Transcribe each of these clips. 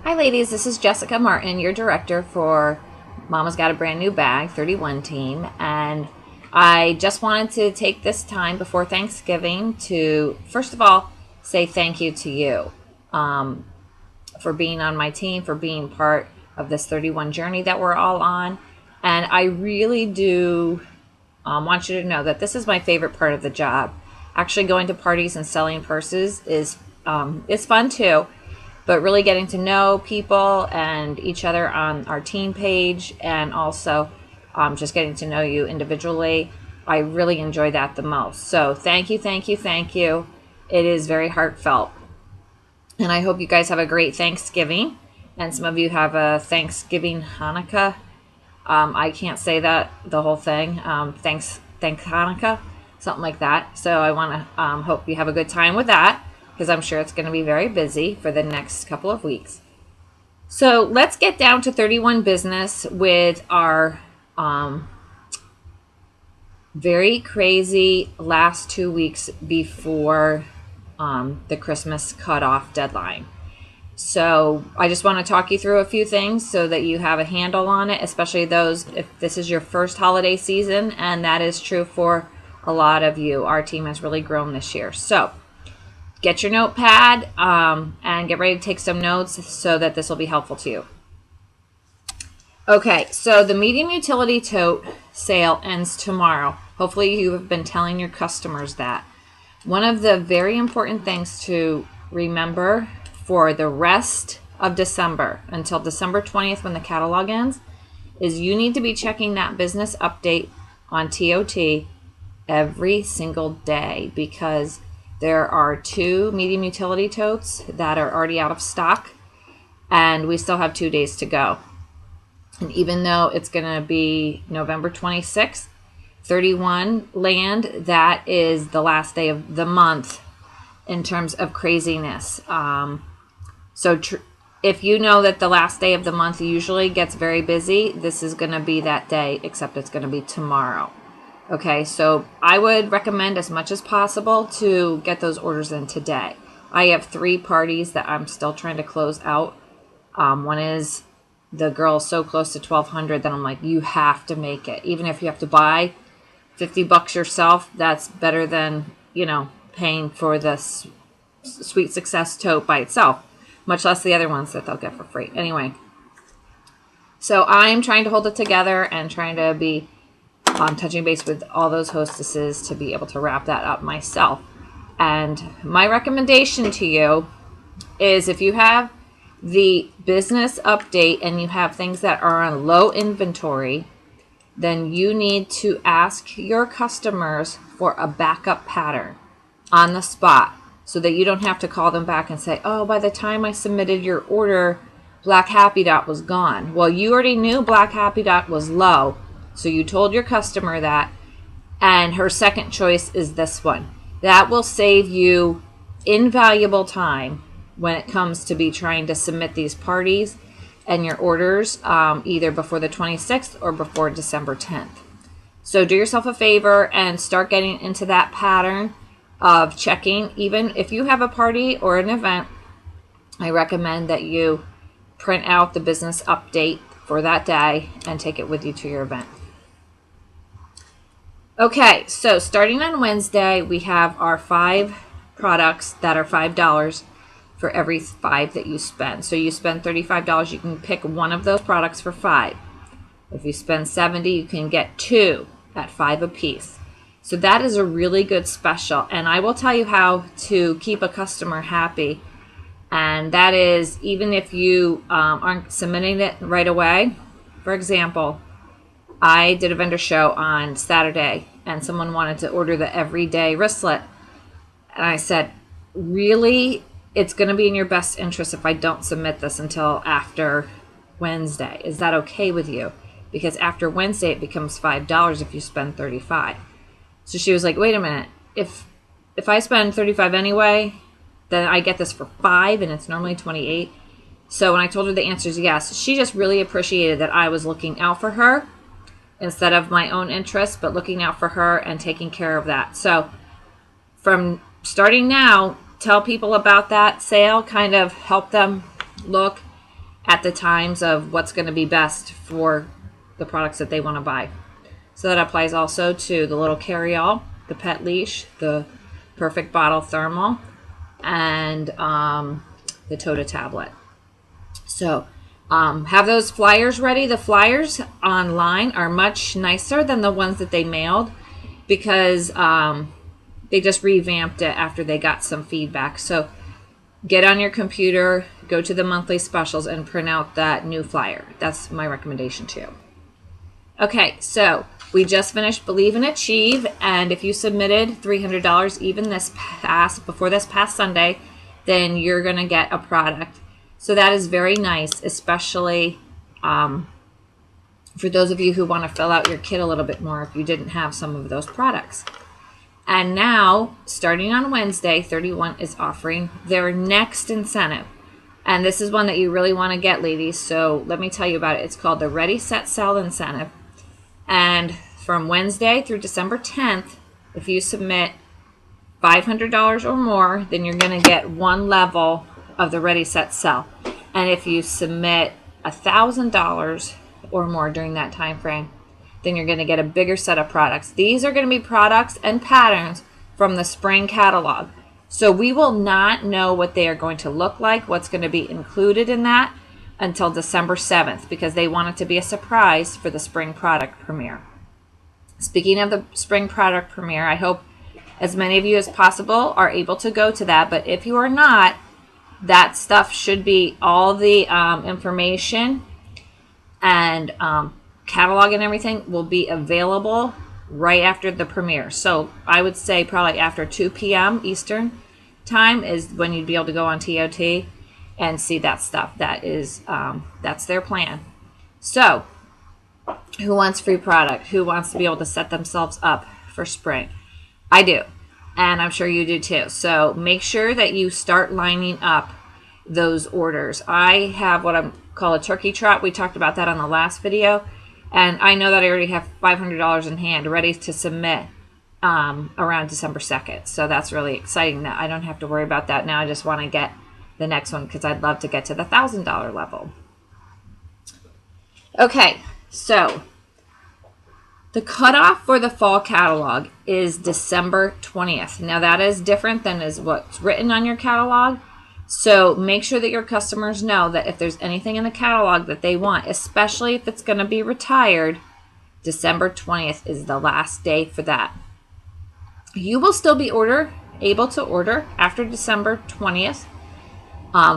Hi ladies, this is Jessica Martin, your director for Mama's Got a Brand New Bag 31 team, and I just wanted to take this time before Thanksgiving to first of all say thank you to you for being on my team, for being part of this 31 journey that we're all on. And I really do want you to know that this is my favorite part of the job. Actually, going to parties and selling purses is fun too, but really getting to know people and each other on our team page, and also just getting to know you individually, I really enjoy that the most. So thank you, thank you, thank you. It is very heartfelt. And I hope you guys have a great Thanksgiving. And some of you have a Thanksgiving Hanukkah. I can't say that, the whole thing. Thanks Hanukkah, something like that. So I want to hope you have a good time with that, because I'm sure it's going to be very busy for the next couple of weeks. So let's get down to 31 business with our very crazy last 2 weeks before the Christmas cutoff deadline. So I just want to talk you through a few things so that you have a handle on it, especially those if this is your first holiday season, and that is true for a lot of you. Our team has really grown this year. So get your notepad and get ready to take some notes so that this will be helpful to you. Okay, so the medium utility tote sale ends tomorrow. Hopefully you have been telling your customers that. One of the very important things to remember for the rest of December, until December 20th when the catalog ends, is you need to be checking that business update on TOT every single day, because there are 2 medium utility totes that are already out of stock, and we still have 2 days to go. And even though it's going to be November 26th, 31 land, that is the last day of the month in terms of craziness. If you know that the last day of the month usually gets very busy, this is going to be that day, except it's going to be tomorrow. Okay, so I would recommend as much as possible to get those orders in today. I have 3 parties that I'm still trying to close out. One is the girl so close to 1,200 that I'm like, you have to make it. Even if you have to buy $50 yourself, that's better than, paying for the Sweet Success tote by itself, much less the other ones that they'll get for free. Anyway, so I'm trying to hold it together and trying to be touching base with all those hostesses to be able to wrap that up myself. And my recommendation to you is, if you have the business update and you have things that are on low inventory, then you need to ask your customers for a backup pattern on the spot, so that you don't have to call them back and say, oh, by the time I submitted your order, Black Happy Dot was gone. Well, you already knew Black Happy Dot was low, so you told your customer that, and her second choice is this one. That will save you invaluable time when it comes to be trying to submit these parties and your orders either before the 26th or before December 10th. So do yourself a favor and start getting into that pattern of checking. Even if you have a party or an event, I recommend that you print out the business update for that day and take it with you to your event. Okay, so starting on Wednesday, we have our 5 products that are $5 for every 5 that you spend. So you spend $35, you can pick one of those products for $5. If you spend $70, you can get 2 at $5 a piece. So that is a really good special. And I will tell you how to keep a customer happy. And that is, even if you aren't submitting it right away. For example, I did a vendor show on Saturday, and someone wanted to order the everyday wristlet. And I said, really, it's going to be in your best interest if I don't submit this until after Wednesday. Is that okay with you? Because after Wednesday, it becomes $5 if you spend $35. So she was like, wait a minute. If I spend $35 anyway, then I get this for $5, and it's normally $28. So when I told her the answer is yes, she just really appreciated that I was looking out for her instead of my own interests, but looking out for her and taking care of that. So from starting now, tell people about that sale, kind of help them look at the times of what's going to be best for the products that they want to buy. So that applies also to the little carry-all, the pet leash, the Perfect Bottle Thermal, and the Tota tablet. So have those flyers ready. The flyers online are much nicer than the ones that they mailed because they just revamped it after they got some feedback. So get on your computer, go to the monthly specials, and print out that new flyer. That's my recommendation too. Okay, so we just finished Believe and Achieve, and if you submitted $300 even before this past Sunday, then you're going to get a product. So that is very nice, especially for those of you who want to fill out your kit a little bit more if you didn't have some of those products. And now, starting on Wednesday, 31 is offering their next incentive. And this is one that you really want to get, ladies. So let me tell you about it. It's called the Ready, Set, Sell incentive. And from Wednesday through December 10th, if you submit $500 or more, then you're going to get one level of the Ready, Set, Sell. And if you submit $1,000 or more during that time frame, then you're going to get a bigger set of products. These are going to be products and patterns from the spring catalog. So we will not know what they are going to look like, what's going to be included in that, until December 7th, because they want it to be a surprise for the spring product premiere. Speaking of the spring product premiere, I hope as many of you as possible are able to go to that. But if you are not, that stuff should be all the information and catalog and everything will be available right after the premiere. So I would say probably after 2 p.m. Eastern time is when you'd be able to go on TOT and see that stuff. That is that's their plan. So who wants free product? Who wants to be able to set themselves up for spring? I do, and I'm sure you do too. So make sure that you start lining up those orders. I have what I call a turkey trot. We talked about that on the last video. And I know that I already have $500 in hand ready to submit around December 2nd. So that's really exciting that I don't have to worry about that now. I just want to get the next one because I'd love to get to the $1,000 level. Okay, so the cutoff for the fall catalog is December 20th. Now that is different than is what's written on your catalog. So make sure that your customers know that if there's anything in the catalog that they want, especially if it's going to be retired, December 20th is the last day for that. You will still be able to order after December 20th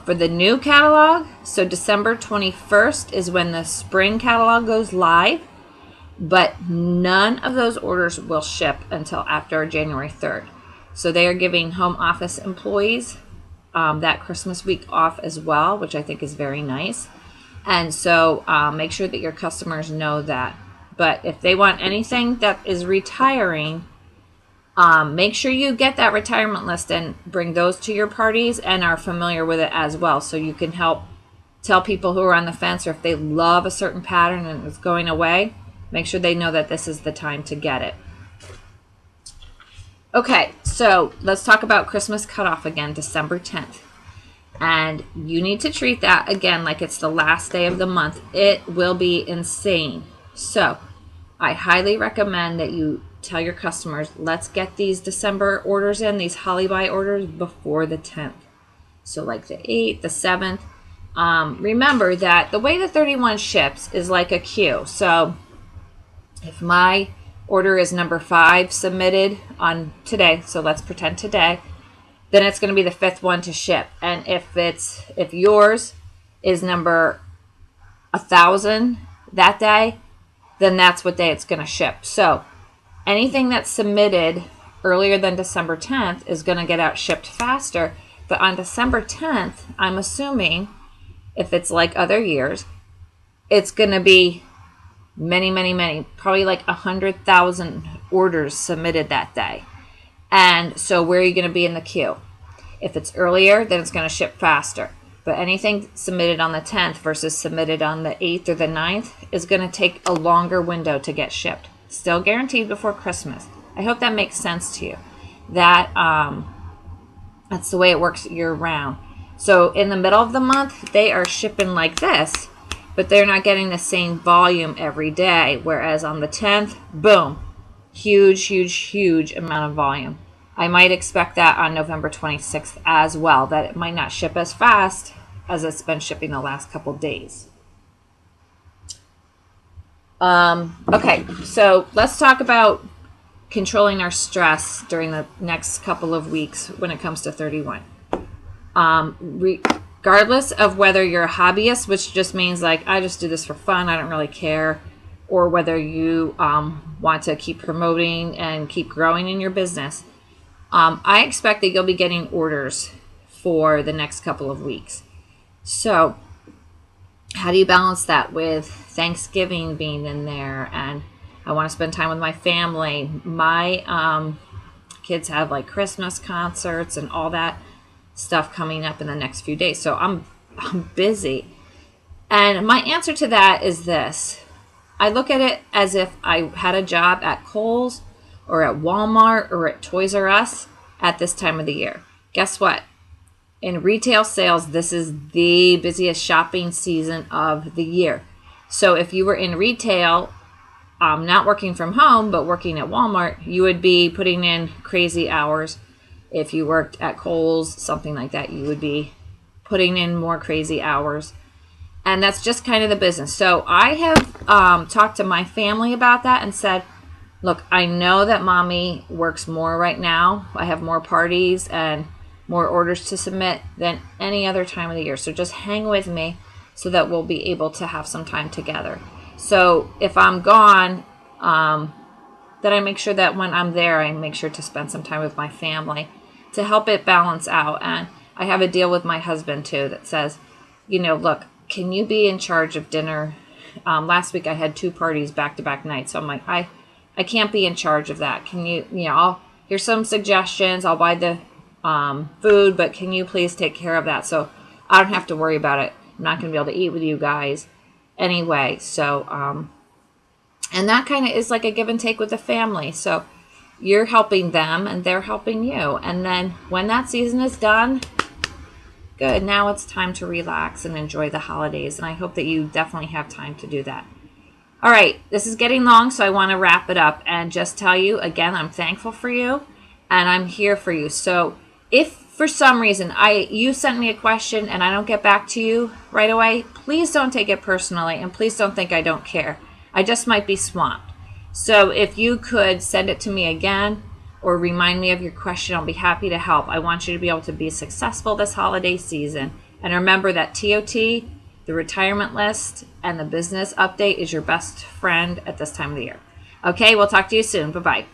for the new catalog. So December 21st is when the spring catalog goes live, but none of those orders will ship until after January 3rd. So they are giving home office employees that Christmas week off as well, which I think is very nice. And so make sure that your customers know that. But if they want anything that is retiring, make sure you get that retirement list and bring those to your parties and are familiar with it as well, so you can help tell people who are on the fence, or if they love a certain pattern and it's going away, make sure they know that this is the time to get it. Okay, so let's talk about Christmas cutoff again, December 10th. And you need to treat that, again, like it's the last day of the month. It will be insane. So I highly recommend that you tell your customers, let's get these December orders in, these Holly Buy orders, before the 10th. So like the 8th, the 7th. Remember that the way the 31 ships is like a queue. So if my order is number 5 submitted on today, so let's pretend today, then it's going to be the 5th one to ship. And if yours is number 1,000 that day, then that's what day it's going to ship. So anything that's submitted earlier than December 10th is going to get out shipped faster. But on December 10th, I'm assuming, if it's like other years, it's going to be many, probably like 100,000 orders submitted that day. And so where are you going to be in the queue? If it's earlier, then it's going to ship faster. But anything submitted on the 10th versus submitted on the 8th or the 9th is going to take a longer window to get shipped. Still guaranteed before Christmas. I hope that makes sense to you. That's the way it works year round. So in the middle of the month, they are shipping like this, but they're not getting the same volume every day. Whereas on the 10th, boom, huge, huge, huge amount of volume. I might expect that on November 26th as well, that it might not ship as fast as it's been shipping the last couple days. Okay, so let's talk about controlling our stress during the next couple of weeks when it comes to 31. Regardless of whether you're a hobbyist, which just means like, I just do this for fun, I don't really care, or whether you want to keep promoting and keep growing in your business, I expect that you'll be getting orders for the next couple of weeks. So how do you balance that with Thanksgiving being in there, and I want to spend time with my family? My kids have like Christmas concerts and all that stuff coming up in the next few days. So I'm busy. And my answer to that is this. I look at it as if I had a job at Kohl's or at Walmart or at Toys R Us at this time of the year. Guess what? In retail sales, this is the busiest shopping season of the year. So if you were in retail, not working from home, but working at Walmart, you would be putting in crazy hours. If you worked at Kohl's, something like that, you would be putting in more crazy hours. And that's just kind of the business. So I have talked to my family about that and said, look, I know that mommy works more right now. I have more parties and more orders to submit than any other time of the year. So just hang with me so that we'll be able to have some time together. So if I'm gone, then I make sure that when I'm there, I make sure to spend some time with my family to help it balance out. And I have a deal with my husband too that says, look, can you be in charge of dinner? Last week I had 2 parties back-to-back nights. So I'm like, I can't be in charge of that. Can you, here's some suggestions. I'll buy the food, but can you please take care of that so I don't have to worry about it? I'm not going to be able to eat with you guys anyway. So, and that kind of is like a give and take with the family. So you're helping them and they're helping you. And then when that season is done, good. Now it's time to relax and enjoy the holidays. And I hope that you definitely have time to do that. All right, this is getting long, so I want to wrap it up and just tell you again, I'm thankful for you and I'm here for you. So if for some reason you sent me a question and I don't get back to you right away, please don't take it personally and please don't think I don't care. I just might be swamped. So if you could send it to me again or remind me of your question, I'll be happy to help. I want you to be able to be successful this holiday season. And remember that TOT, the retirement list, and the business update is your best friend at this time of the year. Okay, we'll talk to you soon. Bye-bye.